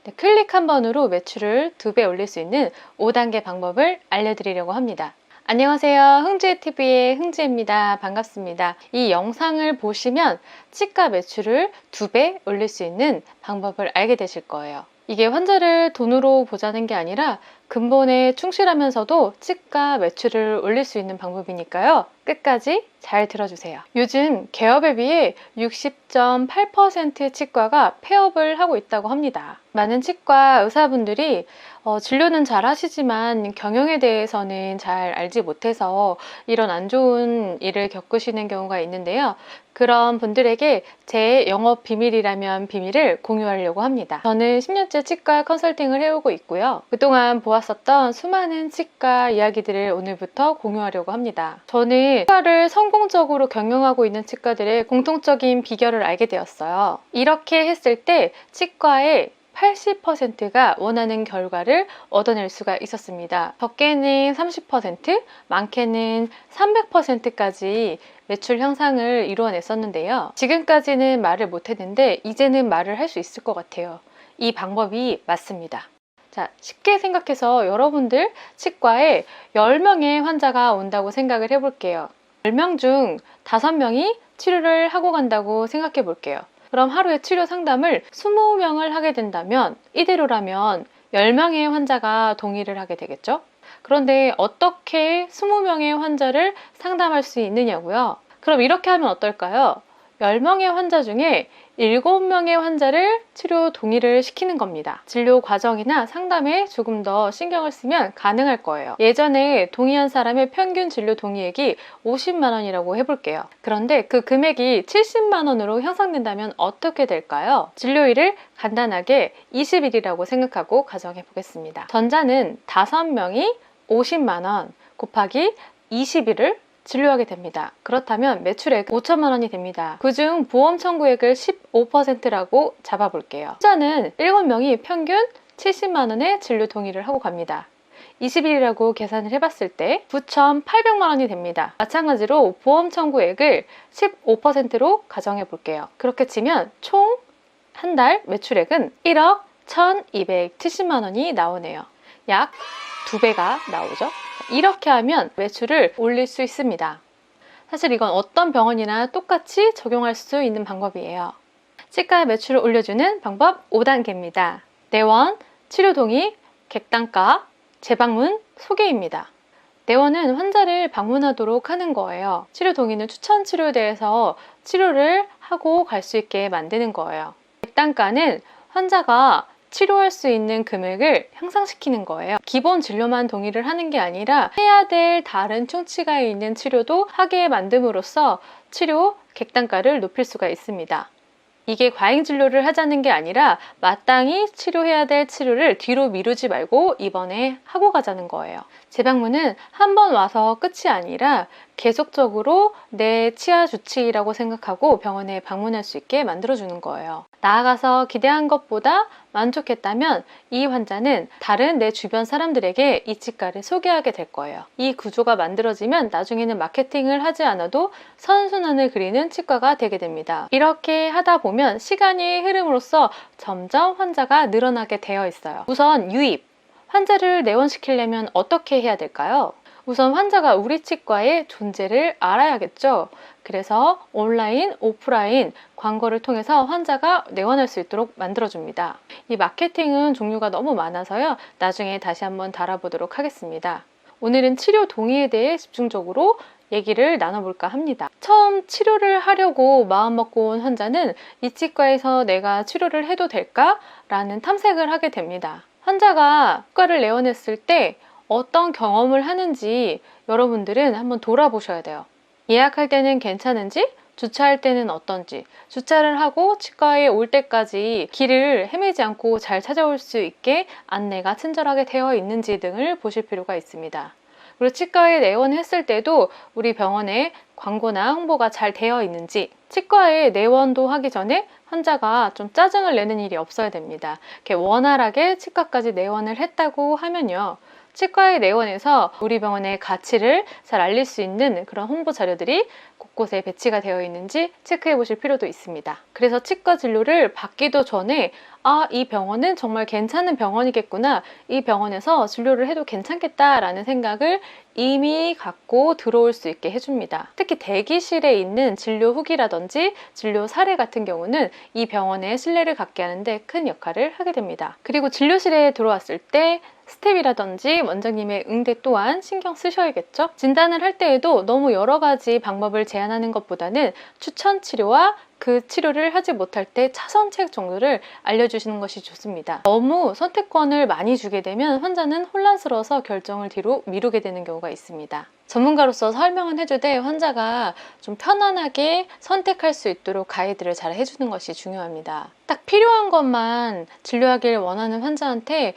네, 클릭 한 번으로 매출을 2배 올릴 수 있는 5단계 방법을 알려드리려고 합니다. 안녕하세요. 흥지TV의 흥지입니다. 반갑습니다. 이 영상을 보시면 치과 매출을 2배 올릴 수 있는 방법을 알게 되실 거예요. 이게 환자를 돈으로 보자는 게 아니라 근본에 충실하면서도 치과 매출을 올릴 수 있는 방법이니까요. 끝까지 잘 들어주세요. 요즘 개업에 비해 60.8% 치과가 폐업을 하고 있다고 합니다. 많은 치과 의사분들이 진료는 잘 하시지만 경영에 대해서는 잘 알지 못해서 이런 안 좋은 일을 겪으시는 경우가 있는데요. 그런 분들에게 제 영업 비밀이라면 비밀을 공유하려고 합니다. 저는 10년째 치과 컨설팅을 해오고 있고요. 그동안 보았었던 수많은 치과 이야기들을 오늘부터 공유하려고 합니다. 저는 치과를 성공적으로 경영하고 있는 치과들의 공통적인 비결을 알게 되었어요. 이렇게 했을 때 치과의 80%가 원하는 결과를 얻어낼 수가 있었습니다. 적게는 30%, 많게는 300%까지 매출 향상을 이루어냈었는데요. 지금까지는 말을 못했는데 이제는 말을 할 수 있을 것 같아요. 이 방법이 맞습니다. 자, 쉽게 생각해서 여러분들 치과에 10명의 환자가 온다고 생각을 해볼게요. 10명 중 5명이 치료를 하고 간다고 생각해 볼게요. 그럼 하루에 치료 상담을 20명을 하게 된다면 이대로라면 10명의 환자가 동의를 하게 되겠죠? 그런데 어떻게 20명의 환자를 상담할 수 있느냐고요? 그럼 이렇게 하면 어떨까요? 10명의 환자 중에 7명의 환자를 치료 동의를 시키는 겁니다. 진료 과정이나 상담에 조금 더 신경을 쓰면 가능할 거예요. 예전에 동의한 사람의 평균 진료 동의액이 50만 원이라고 해볼게요. 그런데 그 금액이 70만 원으로 향상된다면 어떻게 될까요? 진료일을 간단하게 20일이라고 생각하고 가정해 보겠습니다. 전자는 5명이 50만 원 곱하기 20일을 진료하게 됩니다. 그렇다면 매출액 5천만 원이 됩니다. 그중 보험 청구액을 15%라고 잡아볼게요. 후자는 7명이 평균 70만 원의 진료 동의를 하고 갑니다. 20일이라고 계산을 해봤을 때 9,800만 원이 됩니다. 마찬가지로 보험 청구액을 15%로 가정해 볼게요. 그렇게 치면 총 한 달 매출액은 1억 1,270만 원이 나오네요. 약 2배가 나오죠. 이렇게 하면 매출을 올릴 수 있습니다. 사실 이건 어떤 병원이나 똑같이 적용할 수 있는 방법이에요. 치과의 매출을 올려주는 방법 5단계입니다. 내원, 치료 동의, 객단가, 재방문, 소개입니다. 내원은 환자를 방문하도록 하는 거예요. 치료 동의는 추천 치료대에서 치료를 하고 갈 수 있게 만드는 거예요. 객단가는 환자가 치료할 수 있는 금액을 향상시키는 거예요. 기본 진료만 동의를 하는 게 아니라 해야 될 다른 충치가 있는 치료도 하게 만듦으로써 치료 객단가를 높일 수가 있습니다. 이게 과잉 진료를 하자는 게 아니라 마땅히 치료해야 될 치료를 뒤로 미루지 말고 이번에 하고 가자는 거예요. 재방문은 한 번 와서 끝이 아니라 계속적으로 내 치아 주치의라고 생각하고 병원에 방문할 수 있게 만들어주는 거예요. 나아가서 기대한 것보다 만족했다면 이 환자는 다른 내 주변 사람들에게 이 치과를 소개하게 될 거예요. 이 구조가 만들어지면 나중에는 마케팅을 하지 않아도 선순환을 그리는 치과가 되게 됩니다. 이렇게 하다 보면 시간이 흐름으로써 점점 환자가 늘어나게 되어 있어요. 우선 유입, 환자를 내원시키려면 어떻게 해야 될까요? 우선 환자가 우리 치과의 존재를 알아야겠죠. 그래서 온라인, 오프라인 광고를 통해서 환자가 내원할 수 있도록 만들어줍니다. 이 마케팅은 종류가 너무 많아서요. 나중에 다시 한번 다뤄보도록 하겠습니다. 오늘은 치료 동의에 대해 집중적으로 얘기를 나눠볼까 합니다. 처음 치료를 하려고 마음먹고 온 환자는 이 치과에서 내가 치료를 해도 될까? 라는 탐색을 하게 됩니다. 환자가 치과를 내원했을 때 어떤 경험을 하는지 여러분들은 한번 돌아보셔야 돼요. 예약할 때는 괜찮은지, 주차할 때는 어떤지, 주차를 하고 치과에 올 때까지 길을 헤매지 않고 잘 찾아올 수 있게 안내가 친절하게 되어 있는지 등을 보실 필요가 있습니다. 그리고 치과에 내원했을 때도 우리 병원에 광고나 홍보가 잘 되어 있는지, 치과에 내원도 하기 전에 환자가 좀 짜증을 내는 일이 없어야 됩니다. 이렇게 원활하게 치과까지 내원을 했다고 하면요. 치과의 내원에서 우리 병원의 가치를 잘 알릴 수 있는 그런 홍보 자료들이 곳곳에 배치가 되어 있는지 체크해 보실 필요도 있습니다. 그래서 치과 진료를 받기도 전에 아, 이 병원은 정말 괜찮은 병원이겠구나. 이 병원에서 진료를 해도 괜찮겠다라는 생각을 이미 갖고 들어올 수 있게 해줍니다. 특히 대기실에 있는 진료 후기라든지 진료 사례 같은 경우는 이 병원의 신뢰를 갖게 하는데 큰 역할을 하게 됩니다. 그리고 진료실에 들어왔을 때 스텝이라든지 원장님의 응대 또한 신경 쓰셔야겠죠. 진단을 할 때에도 너무 여러 가지 방법을 제안하는 것보다는 추천 치료와 그 치료를 하지 못할 때 차선책 정도를 알려주시는 것이 좋습니다. 너무 선택권을 많이 주게 되면 환자는 혼란스러워서 결정을 뒤로 미루게 되는 경우가 있습니다. 전문가로서 설명은 해주되 환자가 좀 편안하게 선택할 수 있도록 가이드를 잘 해주는 것이 중요합니다. 딱 필요한 것만 진료하길 원하는 환자한테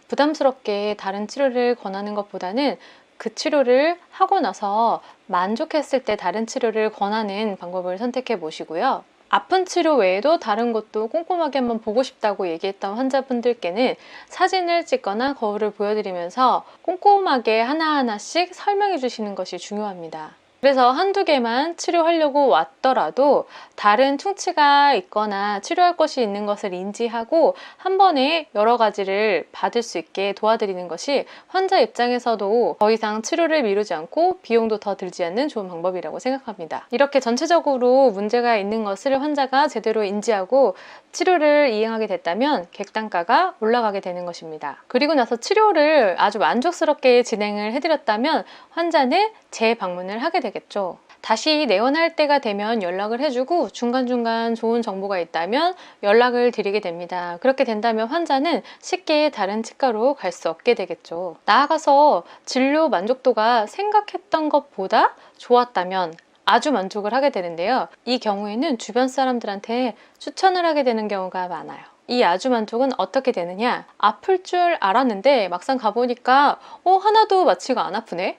부담스럽게 다른 치료를 권하는 것보다는 그 치료를 하고 나서 만족했을 때 다른 치료를 권하는 방법을 선택해 보시고요. 아픈 치료 외에도 다른 것도 꼼꼼하게 한번 보고 싶다고 얘기했던 환자분들께는 사진을 찍거나 거울을 보여드리면서 꼼꼼하게 하나하나씩 설명해 주시는 것이 중요합니다. 그래서 한두 개만 치료하려고 왔더라도 다른 충치가 있거나 치료할 것이 있는 것을 인지하고 한 번에 여러 가지를 받을 수 있게 도와드리는 것이 환자 입장에서도 더 이상 치료를 미루지 않고 비용도 더 들지 않는 좋은 방법이라고 생각합니다. 이렇게 전체적으로 문제가 있는 것을 환자가 제대로 인지하고 치료를 이행하게 됐다면 객단가가 올라가게 되는 것입니다. 그리고 나서 치료를 아주 만족스럽게 진행을 해드렸다면 환자는 재방문을 하게 되겠죠. 다시 내원할 때가 되면 연락을 해주고 중간중간 좋은 정보가 있다면 연락을 드리게 됩니다. 그렇게 된다면 환자는 쉽게 다른 치과로 갈 수 없게 되겠죠. 나아가서 진료 만족도가 생각했던 것보다 좋았다면 아주 만족을 하게 되는데요. 이 경우에는 주변 사람들한테 추천을 하게 되는 경우가 많아요. 이 아주 만족은 어떻게 되느냐? 아플 줄 알았는데 막상 가보니까 하나도 마취가 안 아프네?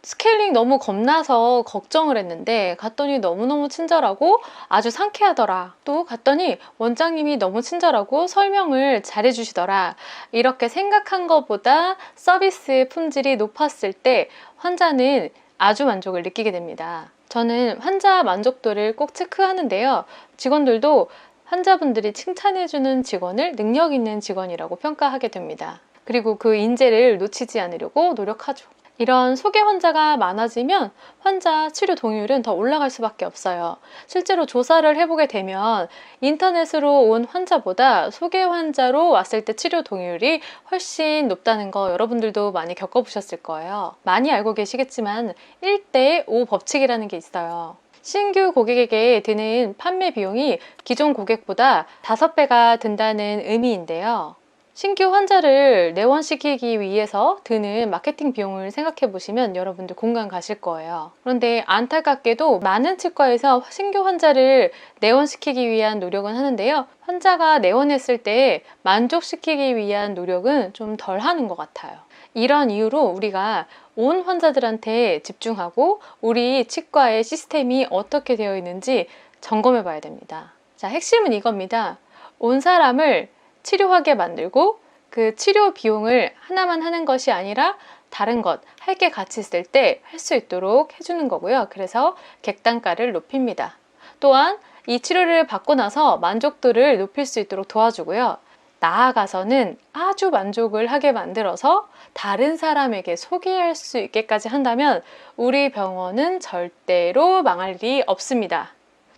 스케일링 너무 겁나서 걱정을 했는데 갔더니 너무너무 친절하고 아주 상쾌하더라. 또 갔더니 원장님이 너무 친절하고 설명을 잘해주시더라. 이렇게 생각한 것보다 서비스 품질이 높았을 때 환자는 아주 만족을 느끼게 됩니다. 저는 환자 만족도를 꼭 체크하는데요. 직원들도 환자분들이 칭찬해주는 직원을 능력 있는 직원이라고 평가하게 됩니다. 그리고 그 인재를 놓치지 않으려고 노력하죠. 이런 소개 환자가 많아지면 환자 치료 동의율은 더 올라갈 수밖에 없어요. 실제로 조사를 해보게 되면 인터넷으로 온 환자보다 소개 환자로 왔을 때 치료 동의율이 훨씬 높다는 거 여러분들도 많이 겪어보셨을 거예요. 많이 알고 계시겠지만 1대5 법칙이라는 게 있어요. 신규 고객에게 드는 판매 비용이 기존 고객보다 5배가 든다는 의미인데요. 신규 환자를 내원시키기 위해서 드는 마케팅 비용을 생각해 보시면 여러분들 공감 가실 거예요. 그런데 안타깝게도 많은 치과에서 신규 환자를 내원시키기 위한 노력은 하는데요. 환자가 내원했을 때 만족시키기 위한 노력은 좀 덜 하는 것 같아요. 이런 이유로 우리가 온 환자들한테 집중하고 우리 치과의 시스템이 어떻게 되어 있는지 점검해 봐야 됩니다. 자, 핵심은 이겁니다. 온 사람을 치료하게 만들고 그 치료 비용을 하나만 하는 것이 아니라 다른 것, 할 게 같이 있을 때 할 수 있도록 해주는 거고요. 그래서 객단가를 높입니다. 또한 이 치료를 받고 나서 만족도를 높일 수 있도록 도와주고요. 나아가서는 아주 만족을 하게 만들어서 다른 사람에게 소개할 수 있게까지 한다면 우리 병원은 절대로 망할 일이 없습니다.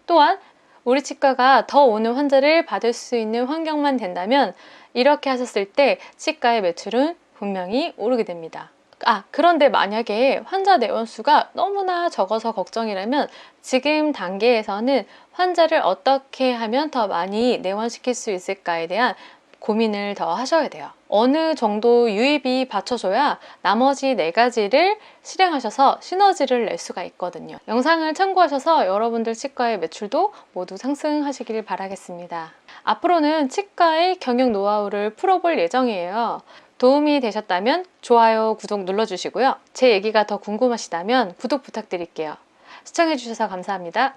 또한 우리 치과가 더 오는 환자를 받을 수 있는 환경만 된다면 이렇게 하셨을 때 치과의 매출은 분명히 오르게 됩니다. 그런데 만약에 환자 내원수가 너무나 적어서 걱정이라면 지금 단계에서는 환자를 어떻게 하면 더 많이 내원시킬 수 있을까에 대한 고민을 더 하셔야 돼요. 어느 정도 유입이 받쳐줘야 나머지 4가지를 실행하셔서 시너지를 낼 수가 있거든요. 영상을 참고하셔서 여러분들 치과의 매출도 모두 상승하시길 바라겠습니다. 앞으로는 치과의 경영 노하우를 풀어볼 예정이에요. 도움이 되셨다면 좋아요, 구독 눌러주시고요. 제 얘기가 더 궁금하시다면 구독 부탁드릴게요. 시청해주셔서 감사합니다.